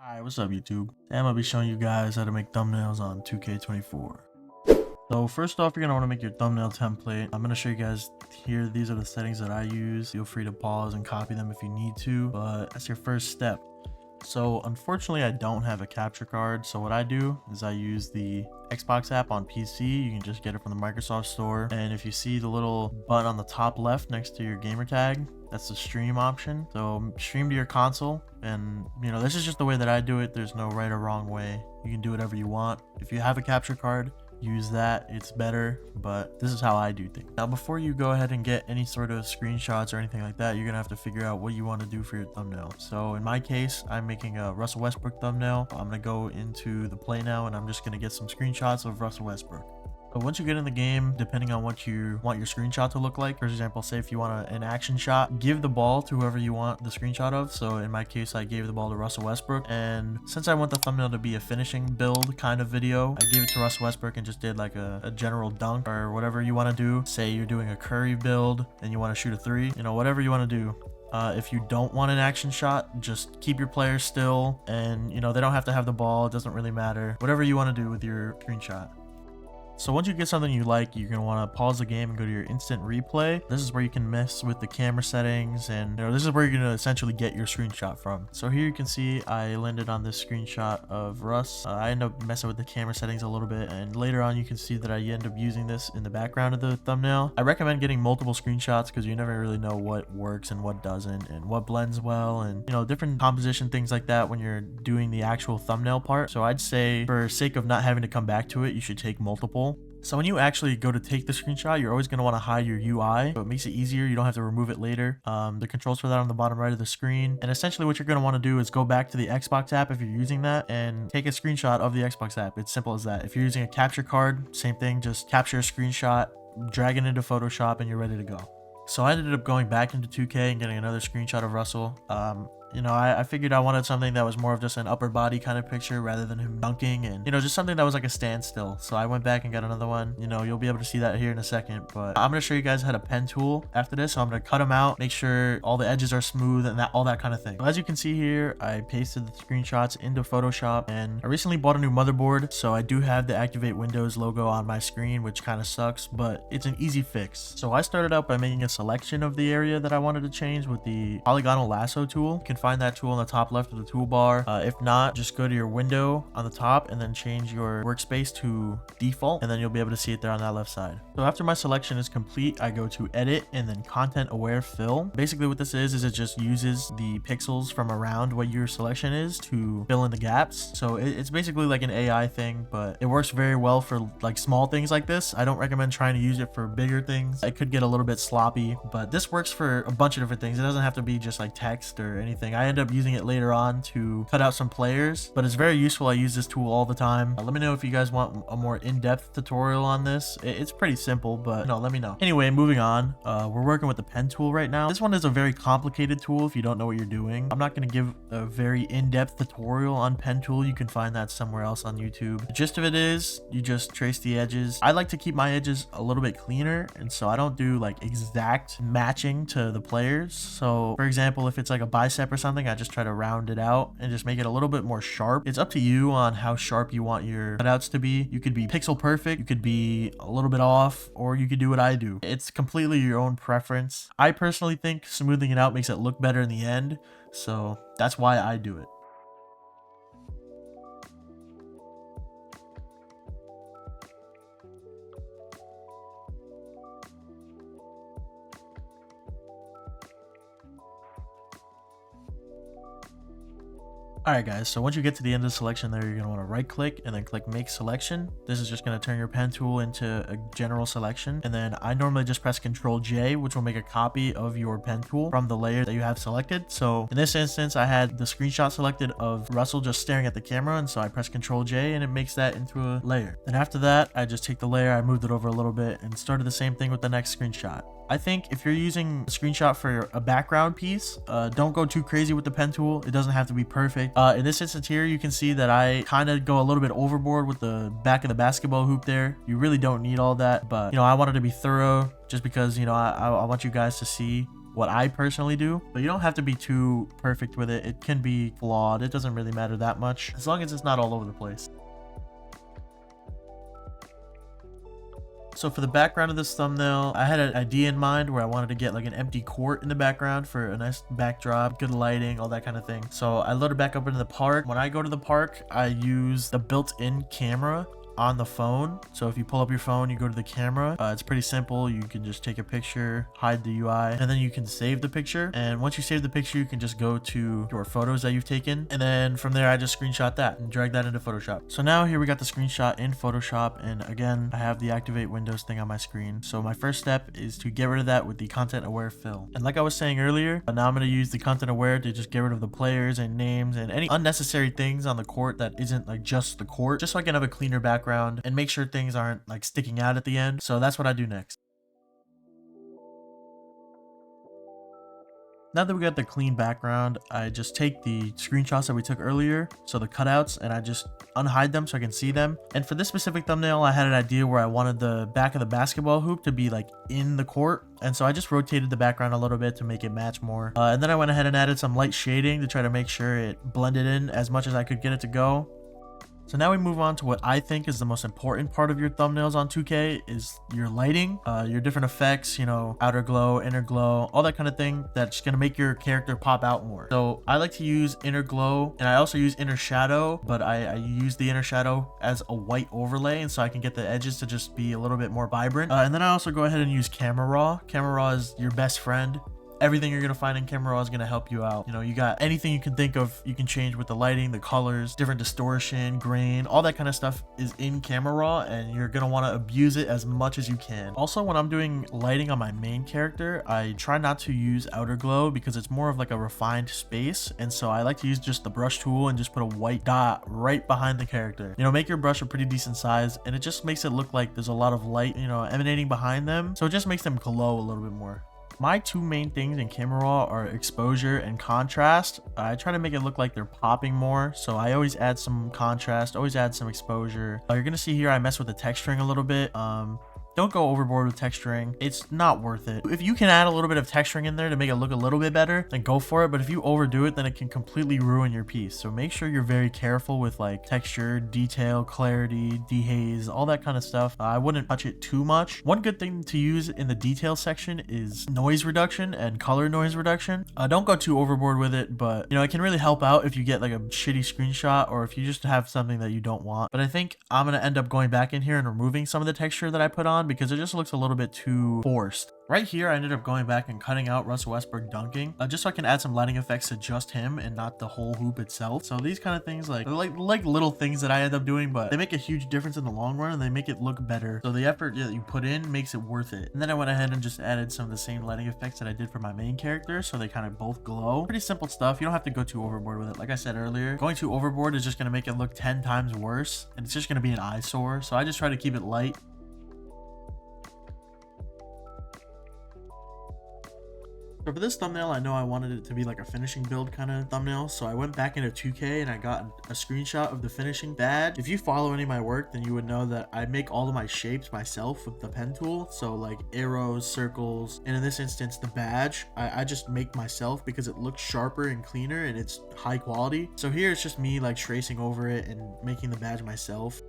Alright, what's up YouTube? Today I'm going to be showing you guys how to make thumbnails on 2K24. So first off, you're going to want to make your thumbnail template. I'm going to show you guys here. These are the settings that I use. Feel free to pause and copy them if you need to, but that's your first step. So unfortunately, I don't have a capture card. So what I do is I use the Xbox app on PC. You can just get it from the Microsoft Store. And if you see the little button on the top left next to your gamer tag, that's the stream option. So stream to your console. And this is just the way that I do it. There's no right or wrong way. You can do whatever you want. If you have a capture card, use that, it's better, but this is how I do things. Now before you go ahead and get any sort of screenshots or anything like that, you're gonna have to figure out what you want to do for your thumbnail. So in my case, I'm making a Russell Westbrook thumbnail. I'm gonna go into the play now and I'm just gonna get some screenshots of Russell Westbrook. So once you get in the game, depending on what you want your screenshot to look like, for example, say if you want an action shot, give the ball to whoever you want the screenshot of. So in my case, I gave the ball to Russell Westbrook. And since I want the thumbnail to be a finishing build kind of video, I gave it to Russell Westbrook and just did like a general dunk or whatever you want to do. Say you're doing a Curry build and you want to shoot a three, whatever you want to do. If you don't want an action shot, just keep your players still and they don't have to have the ball. It doesn't really matter. Whatever you want to do with your screenshot. So once you get something you like, you're going to want to pause the game and go to your instant replay. This is where you can mess with the camera settings and this is where you're going to essentially get your screenshot from. So here you can see I landed on this screenshot of Russ. I end up messing with the camera settings a little bit, and later on you can see that I end up using this in the background of the thumbnail. I recommend getting multiple screenshots because you never really know what works and what doesn't and what blends well and different composition things like that when you're doing the actual thumbnail part. So I'd say for sake of not having to come back to it, you should take multiple. So when you actually go to take the screenshot, you're always going to want to hide your UI. So it makes it easier. You don't have to remove it later. The controls for that on the bottom right of the screen. And essentially what you're going to want to do is go back to the Xbox app if you're using that and take a screenshot of the Xbox app. It's simple as that. If you're using a capture card, same thing. Just capture a screenshot, drag it into Photoshop, and you're ready to go. So I ended up going back into 2K and getting another screenshot of Russell. I figured I wanted something that was more of just an upper body kind of picture rather than him dunking and, just something that was like a standstill. So I went back and got another one. You'll be able to see that here in a second, but I'm going to show you guys how to pen tool after this. So I'm going to cut them out, make sure all the edges are smooth and all that kind of thing. So as you can see here, I pasted the screenshots into Photoshop and I recently bought a new motherboard. So I do have the Activate Windows logo on my screen, which kind of sucks, but it's an easy fix. So I started out by making a selection of the area that I wanted to change with the polygonal lasso tool. You can find that tool on the top left of the toolbar. If not, just go to your window on the top and then change your workspace to default, and then you'll be able to see it there on that left side. So after my selection is complete, I go to edit and then content aware fill. Basically what this is it just uses the pixels from around what your selection is to fill in the gaps. So it's basically like an AI thing, but it works very well for like small things like this. I don't recommend trying to use it for bigger things. It could get a little bit sloppy, but this works for a bunch of different things. It doesn't have to be just like text or anything. I end up using it later on to cut out some players, but it's very useful. I use this tool all the time. Let me know if you guys want a more in-depth tutorial on this. It's pretty simple, but let me know. Anyway, moving on, we're working with the pen tool right now. This one is a very complicated tool if you don't know what you're doing. I'm not going to give a very in-depth tutorial on pen tool. You can find that somewhere else on YouTube. The gist of it is you just trace the edges. I like to keep my edges a little bit cleaner, and so I don't do like exact matching to the players. So for example, if it's like a bicep or something, I just try to round it out and just make it a little bit more sharp. It's up to you on how sharp you want your cutouts to be. You could be pixel perfect, you could be a little bit off, or you could do what I do. It's completely your own preference. I personally think smoothing it out makes it look better in the end, so that's why I do it. Alright guys, so once you get to the end of the selection there, you're going to want to right click and then click make selection. This is just going to turn your pen tool into a general selection, and then I normally just press Ctrl J, which will make a copy of your pen tool from the layer that you have selected. So in this instance, I had the screenshot selected of Russell just staring at the camera, and so I press Ctrl J and it makes that into a layer. Then after that, I just take the layer, I moved it over a little bit and started the same thing with the next screenshot. I think if you're using a screenshot for a background piece, don't go too crazy with the pen tool. It doesn't have to be perfect. In this instance here, you can see that I kind of go a little bit overboard with the back of the basketball hoop there. You really don't need all that, but I wanted to be thorough just because I want you guys to see what I personally do, but you don't have to be too perfect with it. It can be flawed. It doesn't really matter that much as long as it's not all over the place. So for the background of this thumbnail, I had an idea in mind where I wanted to get like an empty court in the background for a nice backdrop, good lighting, all that kind of thing. So I loaded back up into the park. When I go to the park, I use the built-in camera on the phone. So if you pull up your phone, you go to the camera. It's pretty simple. You can just take a picture, hide the UI, and then you can save the picture. And once you save the picture, you can just go to your photos that you've taken. And then from there, I just screenshot that and drag that into Photoshop. So now here we got the screenshot in Photoshop. And again, I have the activate Windows thing on my screen. So my first step is to get rid of that with the content aware fill. And like I was saying earlier, now I'm going to use the content aware to just get rid of the players and names and any unnecessary things on the court that isn't like just the court, just so I can have a cleaner background and make sure things aren't like sticking out at the end. So that's what I do next. Now that we got the clean background, I just take the screenshots that we took earlier, so the cutouts, and I just unhide them so I can see them. And for this specific thumbnail, I had an idea where I wanted the back of the basketball hoop to be like in the court. And so I just rotated the background a little bit to make it match more. And then I went ahead and added some light shading to try to make sure it blended in as much as I could get it to go. So now we move on to what I think is the most important part of your thumbnails on 2K is your lighting, your different effects, you know, outer glow, inner glow, all that kind of thing that's going to make your character pop out more. So I like to use inner glow, and I also use inner shadow, but I use the inner shadow as a white overlay, and so I can get the edges to just be a little bit more vibrant. And then I also go ahead and use camera raw. Camera raw is your best friend. Everything you're going to find in camera raw is going to help you out. You know, you got anything you can think of, you can change with the lighting, the colors, different distortion, grain, all that kind of stuff is in camera raw, and you're going to want to abuse it as much as you can. Also, when I'm doing lighting on my main character, I try not to use outer glow because it's more of like a refined space. And so I like to use just the brush tool and just put a white dot right behind the character. You know, make your brush a pretty decent size, and it just makes it look like there's a lot of light, you know, emanating behind them. So it just makes them glow a little bit more. My two main things in camera raw are exposure and contrast. I try to make it look like they're popping more, so I always add some contrast, always add some exposure. You're gonna see here I mess with the texturing a little bit. Don't go overboard with texturing. It's not worth it. If you can add a little bit of texturing in there to make it look a little bit better, then go for it. But if you overdo it, then it can completely ruin your piece. So make sure you're very careful with like texture, detail, clarity, dehaze, all that kind of stuff. I wouldn't touch it too much. One good thing to use in the detail section is noise reduction and color noise reduction. Don't go too overboard with it, but you know, it can really help out if you get like a shitty screenshot or if you just have something that you don't want. But I think I'm gonna end up going back in here and removing some of the texture that I put on because it just looks a little bit too forced. Right here, I ended up going back and cutting out Russell Westbrook dunking, just so I can add some lighting effects to just him and not the whole hoop itself. So these kind of things, like little things that I end up doing, but they make a huge difference in the long run and they make it look better. So the effort that you put in makes it worth it. And then I went ahead and just added some of the same lighting effects that I did for my main character, so they kind of both glow. Pretty simple stuff. You don't have to go too overboard with it. Like I said earlier, going too overboard is just going to make it look 10 times worse, and it's just going to be an eyesore. So I just try to keep it light. So for this thumbnail, I know I wanted it to be like a finishing build kind of thumbnail, so I went back into 2K and I got a screenshot of the finishing badge. If you follow any of my work, then you would know that I make all of my shapes myself with the pen tool. So like arrows, circles, and in this instance, the badge, I just make myself because it looks sharper and cleaner and it's high quality. So here it's just me like tracing over it and making the badge myself.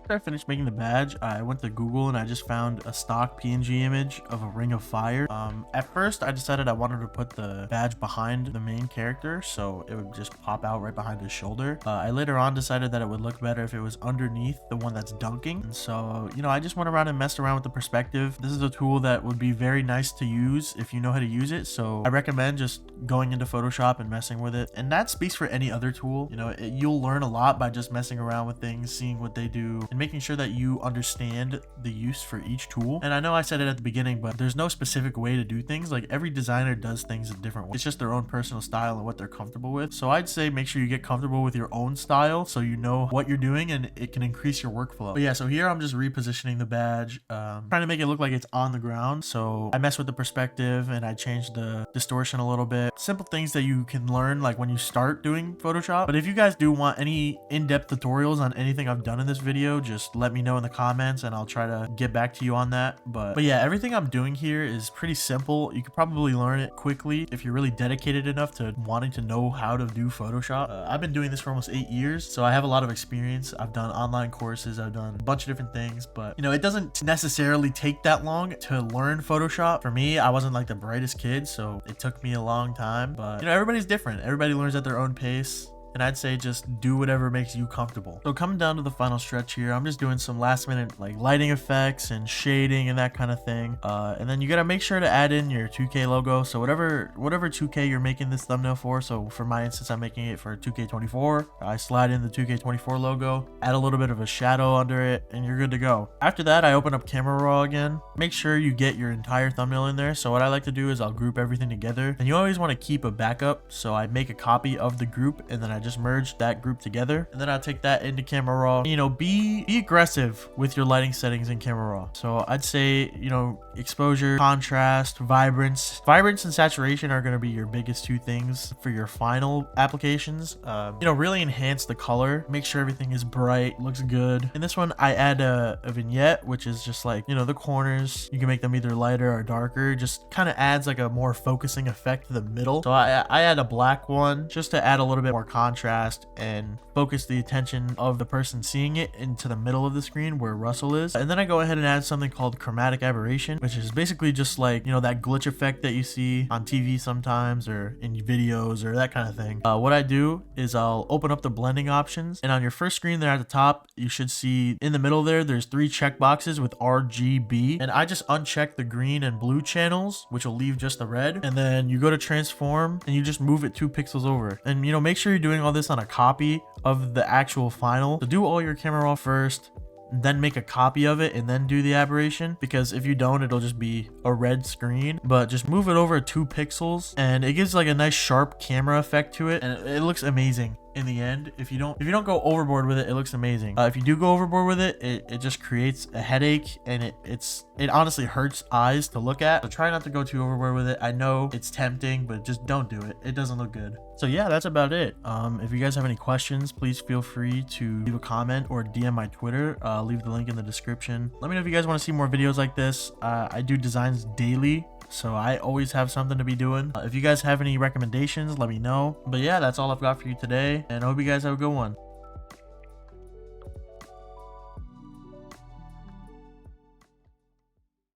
After I finished making the badge, I went to Google and I just found a stock PNG image of a ring of fire. At first, I decided I wanted to put the badge behind the main character, so it would just pop out right behind his shoulder. I later on decided that it would look better if it was underneath the one that's dunking. And so, you know, I just went around and messed around with the perspective. This is a tool that would be very nice to use if you know how to use it. So I recommend just going into Photoshop and messing with it. And that speaks for any other tool. You know, you'll learn a lot by just messing around with things, seeing what they do, and making sure that you understand the use for each tool. And I know I said it at the beginning, but there's no specific way to do things. Like every designer does things a different way. It's just their own personal style and what they're comfortable with. So I'd say make sure you get comfortable with your own style so you know what you're doing and it can increase your workflow. But yeah, so here I'm just repositioning the badge, trying to make it look like it's on the ground. So I mess with the perspective and I changed the distortion a little bit. Simple things that you can learn like when you start doing Photoshop. But if you guys do want any in-depth tutorials on anything I've done in this video, just let me know in the comments and I'll try to get back to you on that. But yeah, everything I'm doing here is pretty simple. You could probably learn it quickly if you're really dedicated enough to wanting to know how to do Photoshop. I've been doing this for almost 8 years, so I have a lot of experience. I've done online courses, I've done a bunch of different things, but you know, it doesn't necessarily take that long to learn Photoshop. For me, I wasn't like the brightest kid, so it took me a long time, but you know, everybody's different. Everybody learns at their own pace. And I'd say just do whatever makes you comfortable. So coming down to the final stretch here, I'm just doing some last minute like lighting effects and shading and that kind of thing. And then you gotta make sure to add in your 2K logo. So whatever 2K you're making this thumbnail for. So for my instance, I'm making it for 2K24. I slide in the 2K24 logo, add a little bit of a shadow under it, and you're good to go. After that, I open up Camera Raw again. Make sure you get your entire thumbnail in there. So what I like to do is I'll group everything together. And you always want to keep a backup. So I make a copy of the group and then I just merge that group together, and then I'll take that into Camera Raw. You know, be aggressive with your lighting settings in Camera Raw. So I'd say, you know, exposure, contrast, vibrance and saturation are going to be your biggest two things for your final applications. You know, really enhance the color, make sure everything is bright, looks good. In this one, I add a vignette, which is just like, you know, the corners, you can make them either lighter or darker, just kind of adds like a more focusing effect to the middle. So I add a black one just to add a little bit more contrast and focus the attention of the person seeing it into the middle of the screen where Russell is. And then I go ahead and add something called chromatic aberration, which is basically just like, you know, that glitch effect that you see on TV sometimes or in videos or that kind of thing. What I do is I'll open up the blending options, and on your first screen there at the top, you should see in the middle there's 3 check boxes with RGB, and I just uncheck the green and blue channels, which will leave just the red. And then you go to transform and you just move it 2 pixels over. And you know, make sure you're doing all this on a copy of the actual final. So do all your Camera Raw first, then make a copy of it and then do the aberration, because if you don't, it'll just be a red screen. But just move it over 2 pixels and it gives like a nice sharp camera effect to it, and it looks amazing in the end. If you don't go overboard with it, it looks amazing. If you do go overboard with it, it just creates a headache, and it honestly hurts eyes to look at. So try not to go too overboard with it. I know it's tempting, but just don't do it. It doesn't look good. So yeah, that's about it. If you guys have any questions, please feel free to leave a comment or DM my Twitter. Leave the link in the description. Let me know if you guys want to see more videos like this. I do designs daily, so I always have something to be doing. If you guys have any recommendations, let me know. But yeah, that's all I've got for you today, and I hope you guys have a good one.